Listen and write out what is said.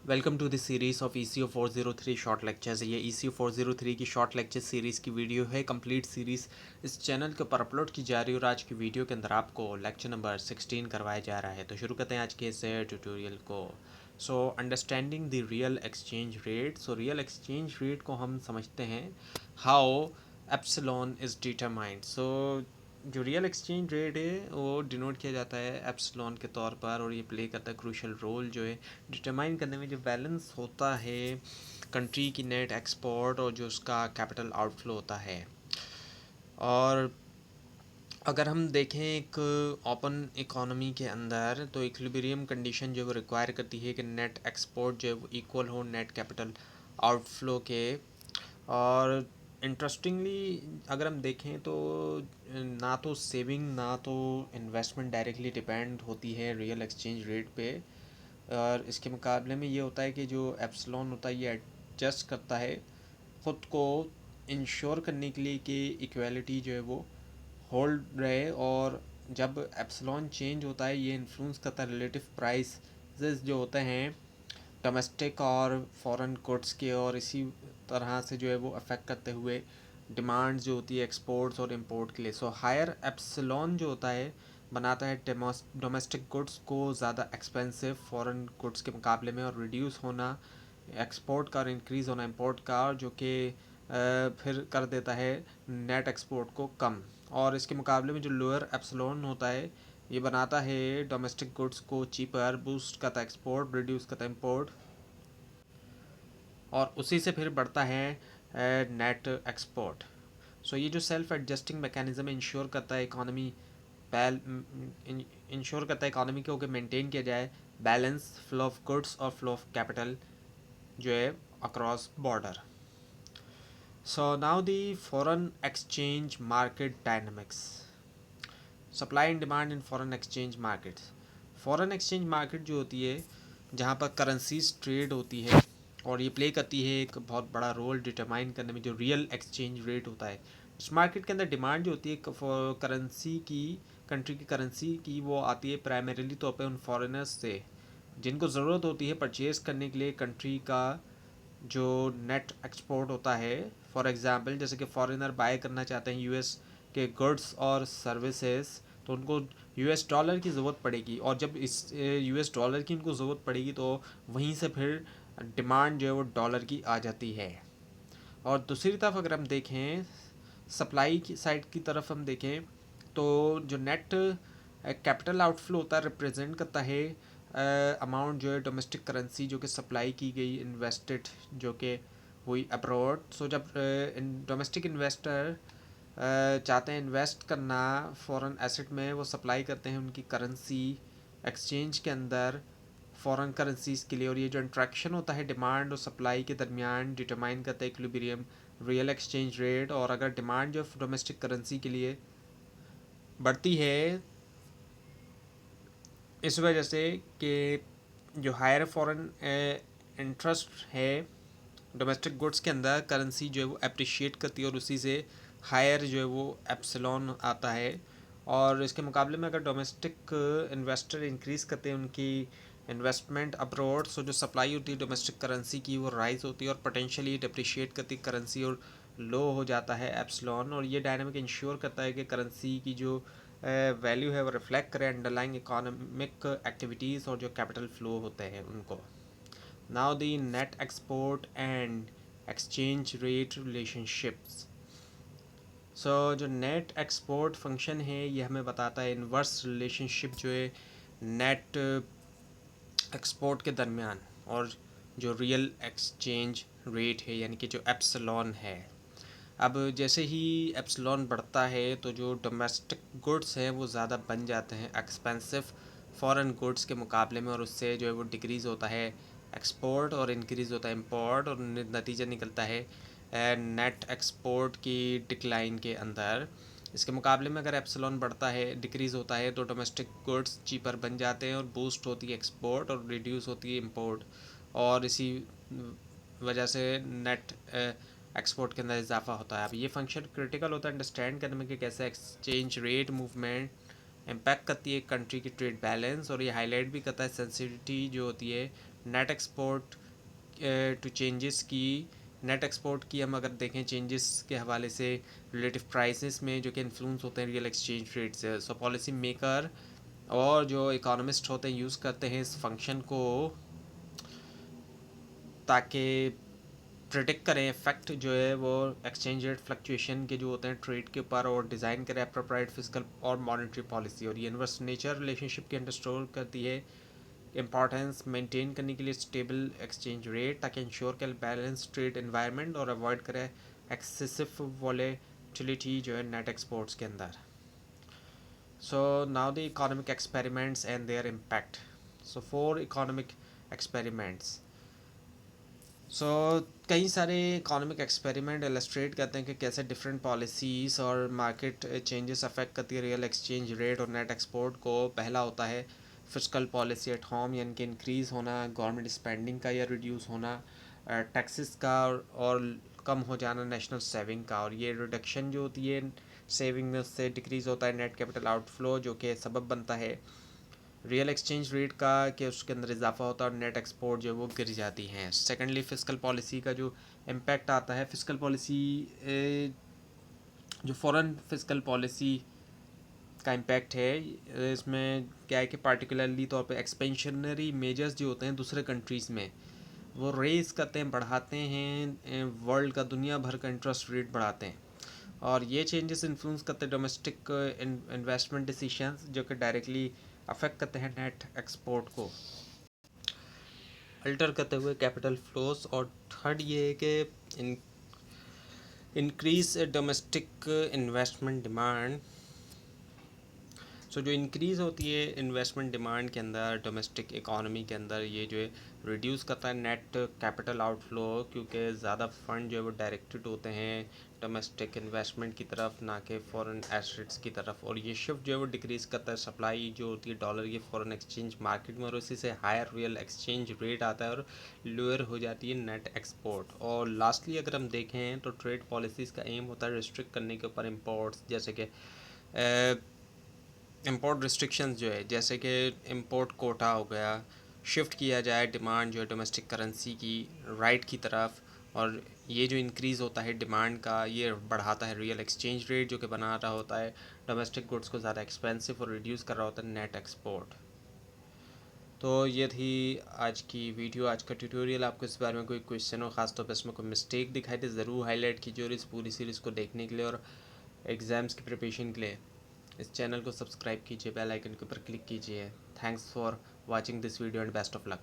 Welcome to the series of ECO 403 short lectures. ये ECO 403 की short lecture series की video है। Complete series इस चैनल के ऊपर अपलोड की जा रही है और आज की वीडियो के अंदर आपको लेक्चर नंबर 16 करवाया जा रहा है। तो शुरू करते हैं आज के इस ट्यूटोरियल को। Understanding the real exchange rate. Real exchange rate को हम समझते हैं हाउ एप्सिलॉन इज़ डिटरमाइंड। जो रियल एक्सचेंज रेट है वो डिनोट किया जाता है एप्सिलॉन के तौर पर, और ये प्ले करता है क्रूशल रोल जो है डिटरमाइन करने में। जो बैलेंस होता है कंट्री की नेट एक्सपोर्ट और जो उसका कैपिटल आउटफ्लो होता है। और अगर हम देखें एक ओपन इकोनॉमी के अंदर, तो इक्विलिब्रियम कंडीशन जो वो रिक्वायर करती है कि नेट एक्सपोर्ट जो है वो इक्वल हो नेट कैपिटल आउटफ्लो के। और इंटरेस्टिंगली अगर हम देखें तो ना तो सेविंग ना तो इन्वेस्टमेंट डायरेक्टली डिपेंड होती है रियल एक्सचेंज रेट पे। और इसके मुकाबले में ये होता है कि जो एप्सिलॉन होता है ये एडजस्ट करता है ख़ुद को इंश्योर करने के लिए कि इक्वालिटी जो है वो होल्ड रहे। और जब एप्सिलॉन चेंज होता है ये इन्फ्लुएंस करता है रिलेटिव प्राइस जो होते हैं डोमेस्टिक और फॉरेन गुड्स के, और इसी तरह से जो है वो अफेक्ट करते हुए डिमांड जो होती है एक्सपोर्ट्स और इंपोर्ट के लिए। हायर एप्सिलॉन जो होता है बनाता है डोमेस्टिक गुड्स को ज़्यादा एक्सपेंसिव फॉरेन गुड्स के मुकाबले में, और रिड्यूस होना एक्सपोर्ट का और इंक्रीज़ होना इंपोर्ट का, जो कि फिर कर देता है नेट एक्सपोर्ट को कम। और इसके मुकाबले में जो लोअर एप्सिलॉन होता है ये बनाता है डोमेस्टिक गुड्स को चीपर, बूस्ट करता है एक्सपोर्ट, रिड्यूस करता है इंपोर्ट, और उसी से फिर बढ़ता है नेट एक्सपोर्ट। ये जो सेल्फ एडजस्टिंग मैकेनिज्म इंश्योर करता है इकोनॉमी इंश्योर करता है इकोनॉमी को कि मेंटेन किया जाए बैलेंस फ्लो ऑफ गुड्स और फ्लो ऑफ कैपिटल जो है across border. Now the foreign exchange market dynamics. Supply and demand in foreign exchange markets. Foreign exchange market जो होती है जहाँ पर करेंसीज ट्रेड होती है, और ये प्ले करती है एक बहुत बड़ा रोल डिटरमाइन करने में जो रियल एक्सचेंज रेट होता है। इस मार्केट के अंदर डिमांड जो होती है करेंसी की, कंट्री की करेंसी की, वो आती है प्राइमरीली तौर पे उन फॉरेनर्स से जिनको ज़रूरत होती है परचेज़ करने के लिए कंट्री का जो नेट एक्सपोर्ट होता है। फॉर एग्ज़ाम्पल जैसे कि फॉरेनर बाय करना चाहते हैं यूएस के गुड्स और सर्विसेज, तो उनको यूएस डॉलर की ज़रूरत पड़ेगी, और जब इस यूएस डॉलर की उनको ज़रूरत पड़ेगी तो वहीं से फिर डिमांड जो है वो डॉलर की आ जाती है। और दूसरी तरफ अगर हम देखें सप्लाई की साइड की तरफ हम देखें तो जो नेट कैपिटल आउटफ्लो होता है रिप्रेजेंट करता है अमाउंट जो है डोमेस्टिक करेंसी जो कि सप्लाई की गई इन्वेस्टेड जो कि हुई अब्रॉड। जब डोमेस्टिक इन्वेस्टर चाहते हैं इन्वेस्ट करना फॉरेन एसेट में, वो सप्लाई करते हैं उनकी करेंसी एक्सचेंज के अंदर फॉरेन करेंसीज के लिए, और ये जो इंट्रैक्शन होता है डिमांड और सप्लाई के दरमियान डिटरमाइन करता है इक्विलिब्रियम रियल एक्सचेंज रेट। और अगर डिमांड जो डोमेस्टिक करेंसी के लिए बढ़ती है इस वजह से कि जो हायर फॉरेन इंटरेस्ट है डोमेस्टिक गुड्स के अंदर, करेंसी जो है वो अप्रिशिएट करती है और उसी से हायर जो है वो एप्सिलॉन आता है। और इसके मुकाबले में अगर डोमेस्टिक इन्वेस्टर इंक्रीज़ करते हैं उनकी इन्वेस्टमेंट अब्रॉड, जो सप्लाई होती है डोमेस्टिक करेंसी की वो राइज होती है और पोटेंशियली डिप्रिशिएट करती करेंसी, और लो हो जाता है एप्सिलॉन। और ये डायनामिक इंश्योर करता है कि करेंसी की जो वैल्यू है वो रिफ्लेक्ट करे अंडरलाइंग इकोनॉमिक एक्टिविटीज़ और जो कैपिटल फ्लो होते हैं उनको। Now the net export and exchange rate relationships. जो नेट एक्सपोर्ट फंक्शन है ये हमें बताता है इन्वर्स रिलेशनशिप जो है नेट एक्सपोर्ट के दरमियान और जो रियल एक्सचेंज रेट है यानी कि जो एप्सिलॉन है। अब जैसे ही एप्सिलॉन बढ़ता है तो जो डोमेस्टिक गुड्स हैं वो ज़्यादा बन जाते हैं एक्सपेंसिव फॉरेन गुड्स के मुकाबले में, और उससे जो है वो डिक्रीज़ होता है एक्सपोर्ट और इंक्रीज़ होता है इंपोर्ट, और नतीजा निकलता है नेट एक्सपोर्ट की डिक्लाइन के अंदर। इसके मुकाबले में अगर एप्सिलॉन बढ़ता है डिक्रीज़ होता है तो डोमेस्टिक गुड्स चीपर बन जाते हैं और बूस्ट होती है एक्सपोर्ट और रिड्यूस होती है इंपोर्ट, और इसी वजह से नेट एक्सपोर्ट के अंदर इजाफा होता है। अब ये फंक्शन क्रिटिकल होता है अंडरस्टैंड करने में कि कैसे एक्सचेंज रेट मूवमेंट इम्पैक्ट करती है कंट्री की ट्रेड बैलेंस, और ये हाईलाइट भी करता है सेंसिटिविटी जो होती है नेट एक्सपोर्ट टू चेंजेस की नेट एक्सपोर्ट की हम अगर देखें चेंजेस के हवाले से रिलेटिव प्राइसेस में जो कि इन्फ्लुएंस होते हैं रियल एक्सचेंज रेट से। सो पॉलिसी मेकर और जो इकोनॉमिस्ट होते हैं यूज़ करते हैं इस फंक्शन को ताकि प्रिडिक्ट करें इफेक्ट जो है वो एक्सचेंज रेट फ्लक्चुएशन के जो होते हैं ट्रेड के ऊपर, और डिज़ाइन करें अप्रोप्रिएट फिजिकल और मॉनेटरी पॉलिसी। और ये इन्वर्स नेचर रिलेशनशिप के अंडरस्टोर करती है इंपॉर्टेंस मेंटेन करने के लिए स्टेबल एक्सचेंज रेट, ताकि इंश्योर कर बैलेंस ट्रेड इन्वायरमेंट और अवॉइड करे एक्सेसिव वॉलेटिलिटी जो है नेट एक्सपोर्ट्स के अंदर। So now the economic experiments and there impact. So 4 economic experiments. कई सारे इकोनॉमिक एक्सपेरिमेंट इलस्ट्रेट करते हैं कि कैसे डिफरेंट पॉलिसीज़ और मार्केट चेंजेस अफेक्ट करती है रियल एक्सचेंज रेट और नेट एक्सपोर्ट को। पहला होता है फिस्कल पॉलिसी एट होम, यानी कि इंक्रीज़ होना गवर्नमेंट स्पेंडिंग का या रिड्यूस होना टैक्सेस का, और कम हो जाना नेशनल सेविंग का। और ये रिडक्शन जो होती है सेविंग में उससे डिक्रीज़ होता है नेट कैपिटल आउटफ्लो, जो कि सबब बनता है रियल एक्सचेंज रेट का कि उसके अंदर इजाफा होता है और नेट एक्सपोर्ट जो है वो गिर जाती हैं। सेकेंडली फिस्कल पॉलिसी का जो इम्पैक्ट आता है, फिस्कल पॉलिसी जो फॉरेन फिस्कल पॉलिसी का इम्पैक्ट है इसमें क्या है कि पार्टिकुलरली तौर पे एक्सपेंशनरी मेजर्स जो होते हैं दूसरे कंट्रीज़ में वो रेस करते हैं, बढ़ाते हैं, वर्ल्ड का दुनिया भर का इंटरेस्ट रेट बढ़ाते हैं। और ये चेंजेस इन्फ्लुएंस करते हैं डोमेस्टिक इन्वेस्टमेंट डिसीजंस जो कि डायरेक्टली अफेक्ट करते हैं नेट एक्सपोर्ट को, अल्टर करते हुए कैपिटल फ्लोस। और थर्ड ये है कि इंक्रीज डोमेस्टिक इन्वेस्टमेंट डिमांड। जो इंक्रीज़ होती है इन्वेस्टमेंट डिमांड के अंदर डोमेस्टिक इकॉनमी के अंदर, ये जो है रिड्यूस करता है नेट कैपिटल आउटफ्लो, क्योंकि ज़्यादा फंड जो है वो डायरेक्टेड होते हैं डोमेस्टिक इन्वेस्टमेंट की तरफ, ना कि फॉरेन एसेट्स की तरफ। और ये शिफ्ट जो है वो डिक्रीज़ करता है सप्लाई जो होती है डॉलर की फॉरेन एक्सचेंज मार्केट में, और उसी से हायर रियल एक्सचेंज रेट आता है और लोअर हो जाती है नेट एक्सपोर्ट। और लास्टली अगर हम देखें तो ट्रेड पॉलिसीज़ का एम होता है रिस्ट्रिक्ट करने के ऊपर इम्पोर्ट्स, जैसे कि इंपोर्ट रिस्ट्रिक्शंस जो है, जैसे कि इंपोर्ट कोटा हो गया, शिफ्ट किया जाए डिमांड जो है डोमेस्टिक करेंसी की राइट की तरफ। और ये जो इंक्रीज़ होता है डिमांड का ये बढ़ाता है रियल एक्सचेंज रेट जो कि बना रहा होता है डोमेस्टिक गुड्स को ज़्यादा एक्सपेंसिव, और रिड्यूस कर रहा होता है नेट एक्सपोर्ट। तो ये थी आज की वीडियो, आज का ट्यूटोरियल। आपको इस बारे में कोई क्वेश्चन हो, ख़ासतौर पर इसमें कोई मिस्टेक दिखाई दे ज़रूर हाईलाइट कीजिए, और इस पूरी सीरीज़ को देखने के लिए और एग्ज़ाम्स की प्रिपरेशन के लिए इस चैनल को सब्सक्राइब कीजिए, बेल आइकन के ऊपर क्लिक कीजिए। Thanks for watching this video and best of luck.